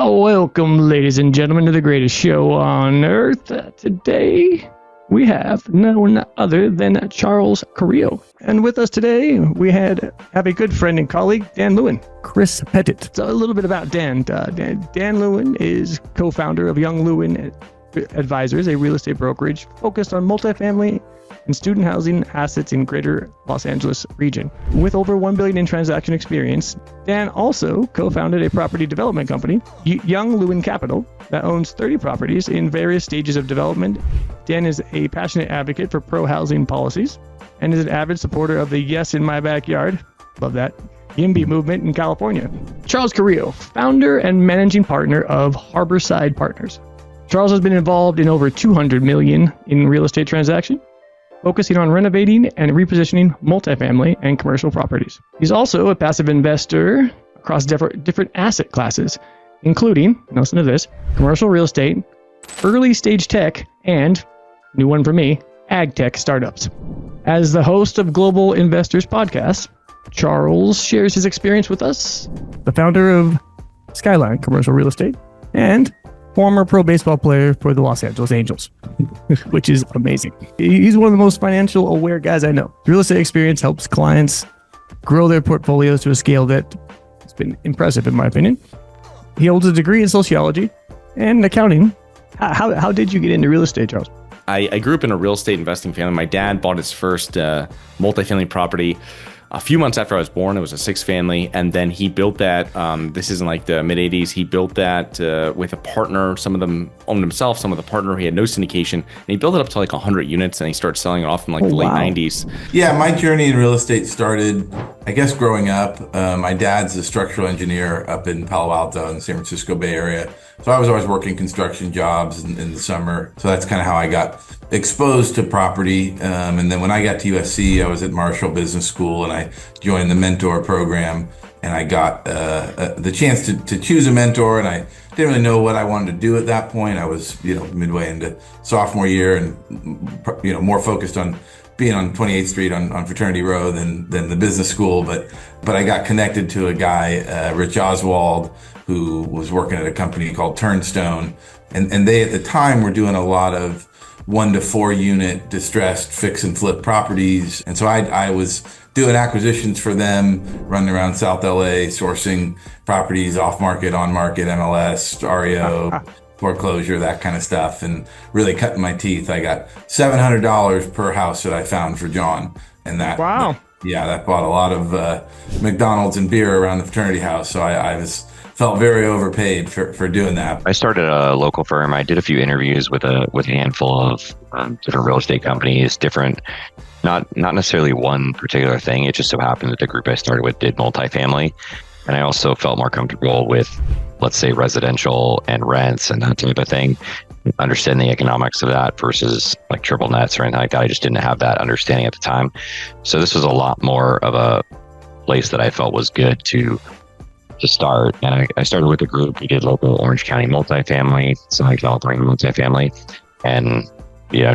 Welcome, ladies and gentlemen, to the greatest show on earth. Today, we have no one other than Charles Carrillo. And with us today, we have a good friend and colleague, Dan Lewin. Chris Pettit. So a little bit about Dan. Dan Lewin is co-founder of Young Lewin Advisors, a real estate brokerage focused on multifamily and student housing assets in greater Los Angeles region. With over $1 billion in transaction experience, Dan also co-founded a property development company, Young Lewin Capital, that owns 30 properties in various stages of development. Dan is a passionate advocate for pro-housing policies and is an avid supporter of the Yes in My Backyard, love that, YIMBY movement in California. Charles Carrillo, founder and managing partner of Harborside Partners. Charles has been involved in over $200 million in real estate transactions, focusing on renovating and repositioning multifamily and commercial properties. He's also a passive investor across different asset classes, including, listen to this, commercial real estate, early stage tech, and, new one for me, ag tech startups. As the host of Global Investors Podcast, Charles shares his experience with us, the founder of Skyline Commercial Real Estate, and former pro baseball player for the Los Angeles Angels, which is amazing. He's one of the most financial aware guys I know. Real estate experience helps clients grow their portfolios to a scale that has been impressive, in my opinion. He holds a degree in sociology and accounting. How did you get into real estate, Charles? I grew up in a real estate investing family. My dad bought his first multifamily property a few months after I was born. It was a 6-family, and then he built that. This is in like the mid 80s. He built that with a partner. Some of them owned himself, some of the partner. He had no syndication, and he built it up to like 100 units, and he started selling it off in like the late 90s. Yeah, my journey in real estate started, I guess, growing up. My dad's a structural engineer up in Palo Alto in the San Francisco Bay Area. So I was always working construction jobs in the summer. So that's kind of how I got exposed to property. And then when I got to USC, I was at Marshall Business School, and I joined the mentor program, and I got the chance to choose a mentor, and I didn't really know what I wanted to do at that point. I was, midway into sophomore year, and, more focused on being on 28th Street on Fraternity Row than the business school. But I got connected to a guy, Rich Oswald, who was working at a company called Turnstone. And they, at the time, were doing a lot of 1 to 4 unit distressed fix and flip properties. And so I was doing acquisitions for them, running around South LA, sourcing properties off market, on market, MLS, REO, foreclosure, that kind of stuff, and really cutting my teeth. I got $700 per house that I found for John. And that, wow. That bought a lot of McDonald's and beer around the fraternity house. So I felt very overpaid for doing that. I started a local firm. I did a few interviews with a handful of different real estate companies, not necessarily one particular thing. It just so happened that the group I started with did multifamily. And I also felt more comfortable with, let's say, residential and rents and that type of thing, understanding the economics of that versus like triple nets or anything like that. I just didn't have that understanding at the time. So this was a lot more of a place that I felt was good to start. And I started with a group. We did local Orange County multifamily, Southern California multifamily, and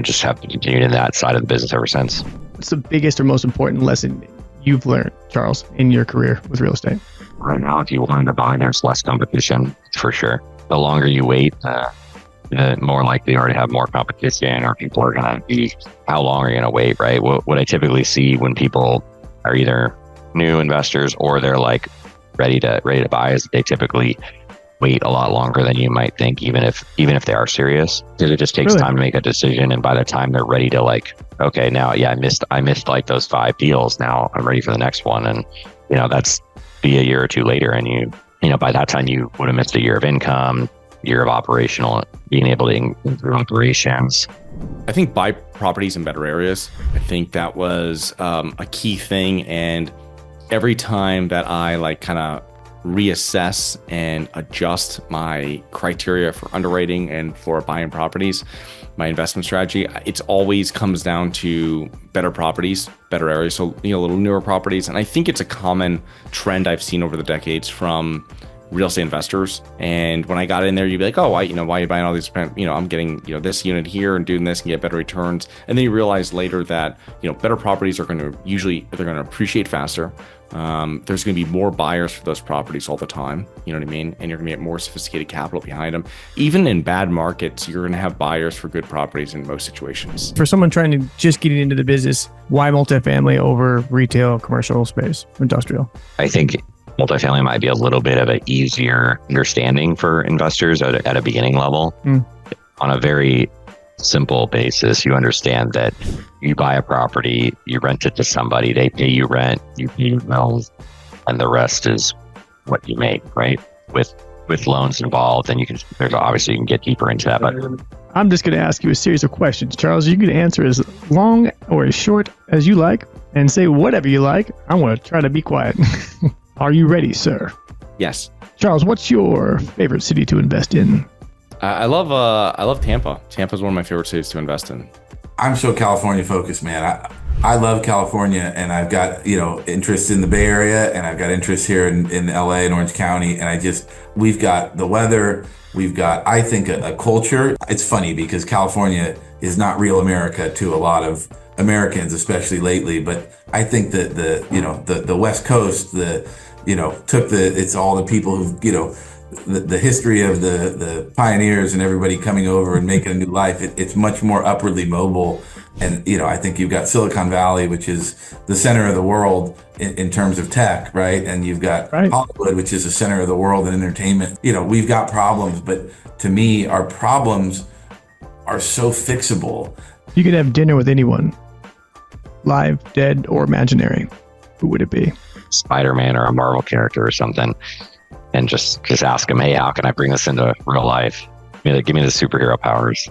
just have continued in that side of the business ever since. What's the biggest or most important lesson you've learned, Charles, in your career with real estate? Right now, if you wanted to buy, there's less competition for sure. The longer you wait, the more likely you are to have more competition, or people are going to be, how long are you going to wait, right? What I typically see when people are either new investors or they're like ready to buy is they typically wait a lot longer than you might think, even if they are serious, because it just takes time to make a decision. And by the time they're ready to okay, now, I missed like those 5 deals. Now I'm ready for the next one. And, that's be a year or two later. And by that time you would have missed a year of income, year of operational, being able to improve operations. I think buy properties in better areas. I think that was a key thing. And every time that I kind of reassess and adjust my criteria for underwriting and for buying properties, my investment strategy, it's always comes down to better properties, better areas. So, a little newer properties. And I think it's a common trend I've seen over the decades from real estate investors. And when I got in there, you'd be like, oh, why are you buying all these, I'm getting, this unit here and doing this and get better returns. And then you realize later that, better properties are going to appreciate faster. There's going to be more buyers for those properties all the time. You know what I mean? And you're going to get more sophisticated capital behind them. Even in bad markets, you're going to have buyers for good properties in most situations. For someone trying to just get into the business, why multifamily over retail, commercial space, industrial? I think multifamily might be a little bit of an easier understanding for investors at a beginning level. On a very simple basis, you understand that you buy a property, you rent it to somebody, they pay you rent, you pay your bills, and the rest is what you make, right? With loans involved, and there's obviously you can get deeper into that. But I'm just going to ask you a series of questions, Charles. You can answer as long or as short as you like, and say whatever you like. I want to try to be quiet. Are you ready, sir? Yes. Charles, what's your favorite city to invest in? I love Tampa. Tampa's one of my favorite cities to invest in. I'm so California focused, man. I love California, and I've got, interest in the Bay Area, and I've got interest here in LA and Orange County. And we've got the weather. We've got, I think, a culture. It's funny because California is not real America to a lot of Americans, especially lately. But I think that the West Coast, it's all the people who, the history of the pioneers and everybody coming over and making a new life. It's much more upwardly mobile. And, I think you've got Silicon Valley, which is the center of the world in terms of tech, right? And you've got Hollywood, which is the center of the world in entertainment. We've got problems, but to me, our problems are so fixable. You could have dinner with anyone, live, dead, or imaginary. Who would it be? Spider-Man or a Marvel character or something. And just ask him, hey, how can I bring this into real life? Give me the superhero powers.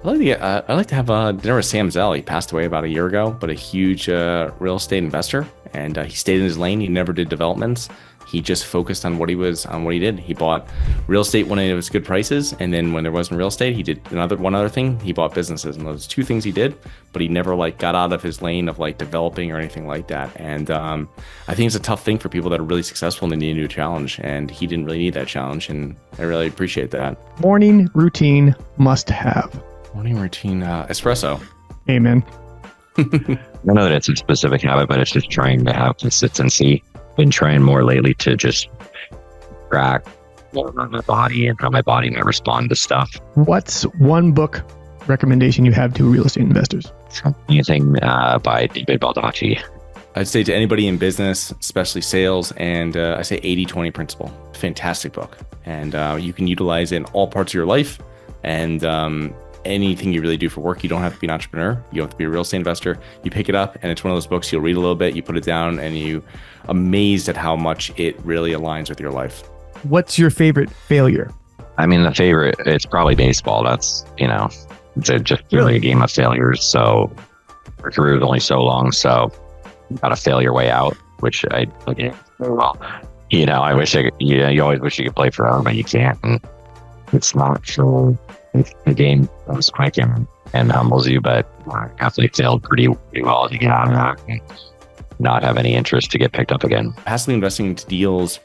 I'd like to have dinner with Sam Zell. He passed away about a year ago, but a huge real estate investor. And he stayed in his lane. He never did developments. He just focused on what he did. He bought real estate when it was good prices. And then when there wasn't real estate, he did one other thing. He bought businesses. And those two things he did, but he never got out of his lane of developing or anything like that. And I think it's a tough thing for people that are really successful and they need a new challenge. And he didn't really need that challenge. And I really appreciate that. Morning routine must have. Morning routine, espresso. Amen. I know that it's a specific habit, but it's just trying to have consistency. Been trying more lately to just track my body and how my body might respond to stuff. What's one book recommendation you have to real estate investors? Anything by David Baldacci. I'd say to anybody in business, especially sales, and I say 80-20 principle. Fantastic book. And you can utilize it in all parts of your life. And anything you really do for work, you don't have to be an entrepreneur. You don't have to be a real estate investor. You pick it up and it's one of those books you'll read a little bit, you put it down, and you amazed at how much it really aligns with your life. What's your favorite failure? I mean, the favorite, it's probably baseball. That's, it's just really a game of failures. So our career is only so long. So you got to fail your way out, which I well. I wish you always wish you could play forever, but you can't. And it's not so. The game goes quick and humbles you, but I definitely failed pretty well to get out of that and not have any interest to get picked up again. Passively investing into deals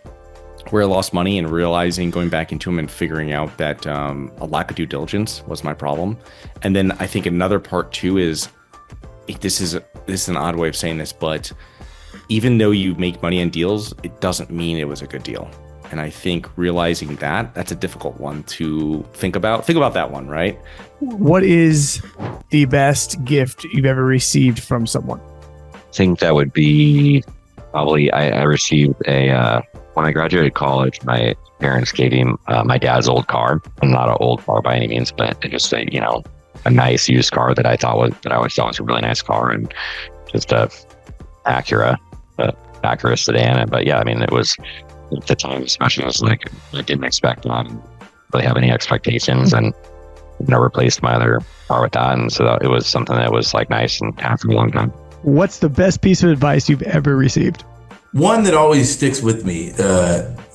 where I lost money and realizing, going back into them and figuring out that a lack of due diligence was my problem. And then I think another part too is, this is an odd way of saying this, but even though you make money on deals, it doesn't mean it was a good deal. And I think realizing that's a difficult one to think about. Think about that one, right? What is the best gift you've ever received from someone? I think that would be probably, I received when I graduated college, my parents gave me my dad's old car. Not an old car by any means, but just a nice used car that I always thought was a really nice car, and just a Acura sedan. But yeah, I mean, it was, at the time, especially, I was I didn't expect not really have any expectations, and never replaced my other car with that. And so it was something that was nice and had for a long time. What's the best piece of advice you've ever received? One that always sticks with me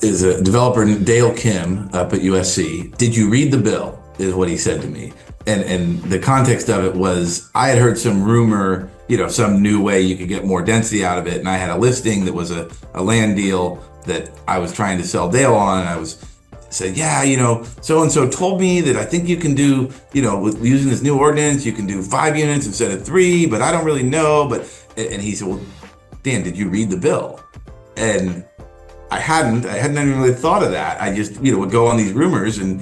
is a developer, Dale Kim, up at USC. Did you read the bill? Is what he said to me. And the context of it was, I had heard some rumor, some new way you could get more density out of it. And I had a listing that was a land deal that I was trying to sell Dale on. And I said, so-and-so told me that I think you can do, with using this new ordinance, you can do 5 units instead of 3, but I don't really know. And he said, well, Dan, did you read the bill? And I hadn't even really thought of that. I just, would go on these rumors and,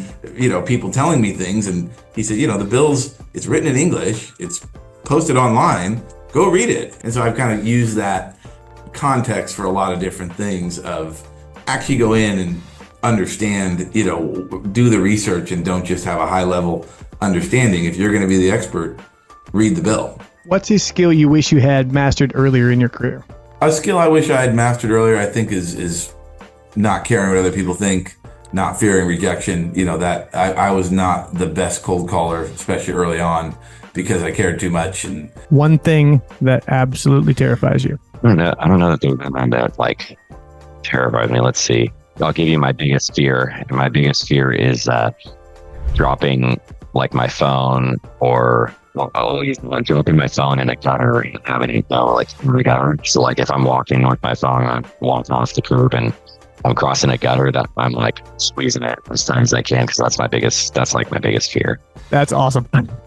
people telling me things. And he said, the bills, it's written in English, it's posted online, go read it. And so I've kind of used that context for a lot of different things of actually go in and understand, do the research and don't just have a high level understanding. If you're going to be the expert, read the bill. What's a skill you wish you had mastered earlier in your career? A skill I wish I had mastered earlier, I think, is not caring what other people think, not fearing rejection. That I was not the best cold caller, especially early on, because I cared too much. And one thing that absolutely terrifies you. I don't know that there's one that like terrifies me. Let's see. I'll give you my biggest fear. And my biggest fear is dropping like my phone or dropping my phone in a gutter and having it go like in the gutter. So like if I'm walking with my phone, I'm walking off the curb and I'm crossing a gutter, that I'm like squeezing it as tight as I can because that's my biggest fear. That's awesome.